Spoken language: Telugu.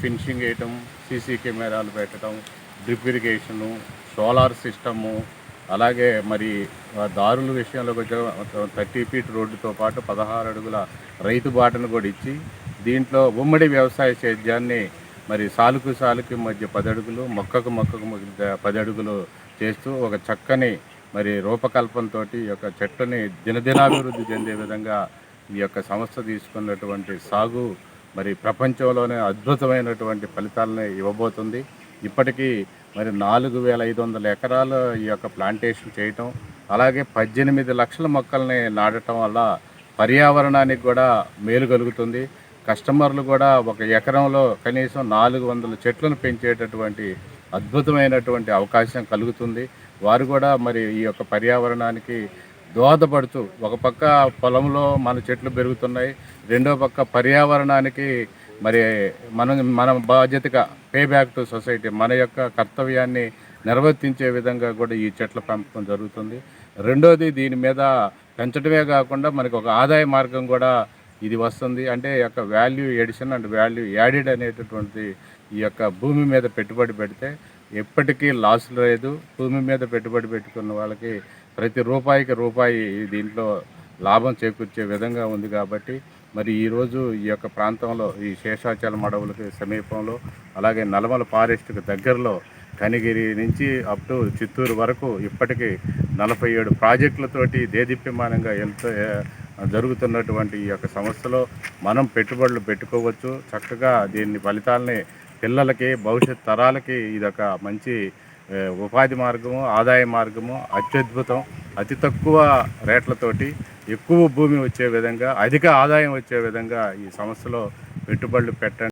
ఫినిషింగ్ వేయటం, సీసీ కెమెరాలు పెట్టడం, డ్రిప్ ఇరిగేషను, సోలార్ సిస్టము, అలాగే మరి దారుల విషయంలోకి వచ్చే 30 ఫీట్ రోడ్డుతో పాటు 16 అడుగుల రైతు బాటను కూడా ఇచ్చి, దీంట్లో ఉమ్మడి వ్యవసాయ సేద్యాన్ని మరి సాలుకు సాలుకి మధ్య 10 అడుగులు, మొక్కకు మొక్కకు మధ్య 10 అడుగులు చేస్తూ ఒక చక్కని మరి రూపకల్పనతో ఈ యొక్క చెట్లని దినదినాభివృద్ధి చెందే విధంగా ఈ యొక్క సంస్థ తీసుకున్నటువంటి సాగు మరి ప్రపంచంలోనే అద్భుతమైనటువంటి ఫలితాలను ఇవ్వబోతుంది. ఇప్పటికీ మరి 4,500 ఎకరాలు ఈ యొక్క ప్లాంటేషన్ చేయటం, అలాగే 18 లక్షల మొక్కల్ని నాటడం వల్ల పర్యావరణానికి కూడా మేలు కలుగుతుంది. కస్టమర్లు కూడా ఒక ఎకరంలో కనీసం 400 చెట్లను పెంచేటటువంటి అద్భుతమైనటువంటి అవకాశం కలుగుతుంది. వారు కూడా మరి ఈ యొక్క పర్యావరణానికి దోహదపడుతూ ఒక పక్క పొలంలో మన చెట్లు పెరుగుతున్నాయి, రెండో పక్క పర్యావరణానికి మరి మన బాధ్యతగా పే బ్యాక్ టు సొసైటీ మన యొక్క కర్తవ్యాన్ని నిర్వర్తించే విధంగా కూడా ఈ చెట్ల పెంపకం జరుగుతుంది. రెండోది, దీని మీద పెంచడమే కాకుండా మనకు ఒక ఆదాయ మార్గం కూడా ఇది వస్తుంది. అంటే ఈ యొక్క value edition and value added అనేటటువంటి ఈ యొక్క భూమి మీద పెట్టుబడి పెడితే ఎప్పటికీ లాస్ లేదు. భూమి మీద పెట్టుబడి పెట్టుకున్న వాళ్ళకి ప్రతి రూపాయికి రూపాయి దీంట్లో లాభం చేకూర్చే విధంగా ఉంది. కాబట్టి మరి ఈరోజు ఈ యొక్క ప్రాంతంలో ఈ శేషాచలం అడవులకి సమీపంలో, అలాగే నల్లమల ఫారెస్ట్కి దగ్గరలో కనిగిరి నుంచి అప్ టు చిత్తూరు వరకు ఇప్పటికీ 47 ప్రాజెక్టులతోటి దేదీప్యమానంగా జరుగుతున్నటువంటి ఈ యొక్క సంస్థలో మనం పెట్టుబడులు పెట్టుకోవచ్చు. చక్కగా దీన్ని ఫలితాలని పిల్లలకి, భవిష్యత్ తరాలకి ఇదొక మంచి ఉపాధి మార్గము, ఆదాయ మార్గము, అత్యద్భుతం. అతి తక్కువ రేట్లతోటి ఎక్కువ భూమి వచ్చే విధంగా, అధిక ఆదాయం వచ్చే విధంగా ఈ సంస్థలో పెట్టుబడులు పెట్టండి.